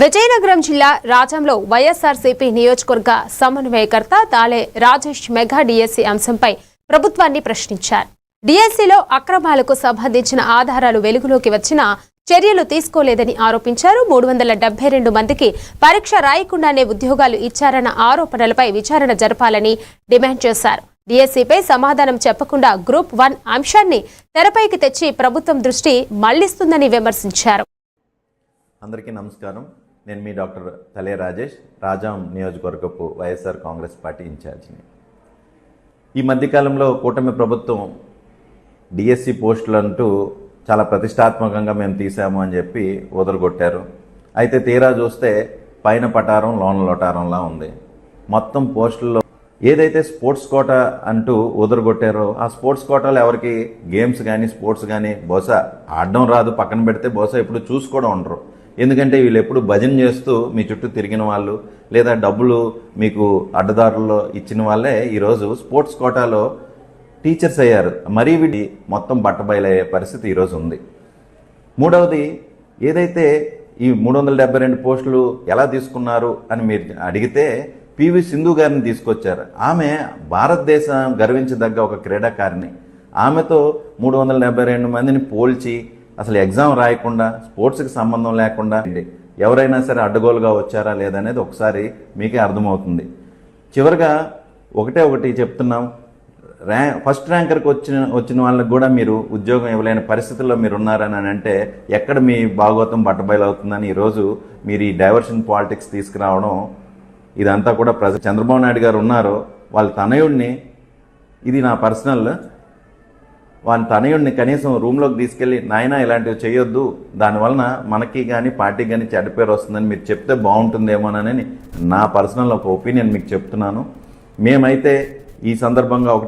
విజయనగరం జిల్లా రాజంలో వైఎస్ఆర్సీపీ నియోజకవర్గ సమన్వయకర్త తాలే రాజేష్ మెగా డిఎస్సీ అంశంపై ప్రభుత్వాన్ని ప్రశ్నించారు. డిఎస్సీలో అక్రమాలకు సంబంధించిన ఆధారాలు వెలుగులోకి వచ్చినా చర్యలు తీసుకోలేదని ఆరోపించారు. 372 మందికి పరీక్ష రాయకుండానే ఉద్యోగాలు ఇచ్చారన్న ఆరోపణలపై విచారణ జరపాలని డిమాండ్ చేశారు. డిఎస్సీపై సమాధానం చెప్పకుండా గ్రూప్ 1 అంశాన్ని తెరపైకి తెచ్చి ప్రభుత్వం దృష్టి మళ్లిస్తుందని విమర్శించారు. అందరికీ నమస్కారం. నేను మీ డాక్టర్ తలే రాజేష్, రాజాం నియోజకవర్గపు వైఎస్ఆర్ కాంగ్రెస్ పార్టీ ఇన్ఛార్జిని. ఈ మధ్యకాలంలో కూటమి ప్రభుత్వం డిఎస్సి పోస్టులు అంటూ చాలా ప్రతిష్టాత్మకంగా మేము తీసాము అని చెప్పి వదలగొట్టారు. అయితే తీరా చూస్తే పైన పటారం లోన లోటారంలా ఉంది. మొత్తం పోస్టుల్లో ఏదైతే స్పోర్ట్స్ కోటా అంటూ వదలగొట్టారో ఆ స్పోర్ట్స్ కోటాలో ఎవరికి గేమ్స్ కానీ స్పోర్ట్స్ కానీ బహుశా ఆడడం రాదు, పక్కన పెడితే బహుశా ఎప్పుడు చూసి కూడా ఉండరు. ఎందుకంటే వీళ్ళు ఎప్పుడు భజన చేస్తూ మీ చుట్టూ తిరిగిన వాళ్ళు లేదా డబ్బులు మీకు అడ్డదారుల్లో ఇచ్చిన వాళ్ళే ఈరోజు స్పోర్ట్స్ కోటాలో టీచర్స్ అయ్యారు. మరీ వీడి మొత్తం బట్టబయలయ్యే పరిస్థితి ఈరోజు ఉంది. మూడవది, ఏదైతే ఈ 372 పోస్టులు ఎలా తీసుకున్నారు అని మీరు అడిగితే పివి సింధు గారిని తీసుకొచ్చారు. ఆమె భారతదేశం గర్వించదగ్గ ఒక క్రీడాకారిణి. ఆమెతో 372 మందిని పోల్చి అసలు ఎగ్జామ్ రాయకుండా స్పోర్ట్స్కి సంబంధం లేకుండా ఎవరైనా సరే అడ్డగోలుగా వచ్చారా లేదనేది ఒకసారి మీకే అర్థమవుతుంది. చివరిగా ఒకటి చెప్తున్నాం, ఫస్ట్ ర్యాంకర్కి వచ్చిన వాళ్ళకి కూడా మీరు ఉద్యోగం ఇవ్వలేని పరిస్థితుల్లో మీరు ఉన్నారని అంటే ఎక్కడ మీ భాగోతం బట్టబయలవుతుందని ఈరోజు మీరు ఈ డైవర్షన్ పాలిటిక్స్ తీసుకురావడం ఇదంతా కూడా చంద్రబాబు నాయుడు గారు ఉన్నారో వాళ్ళ తనయుడిని, ఇది నా పర్సనల్, వాళ్ళ తనయుడిని కనీసం రూమ్లోకి తీసుకెళ్ళి నాయన ఇలాంటివి చేయొద్దు, దానివలన మనకి కానీ పార్టీకి కానీ చెడ్డ పేరు వస్తుందని మీరు చెప్తే బాగుంటుందేమోనని నా పర్సనల్ ఒక ఒపీనియన్ మీకు చెప్తున్నాను. మేమైతే ఈ సందర్భంగా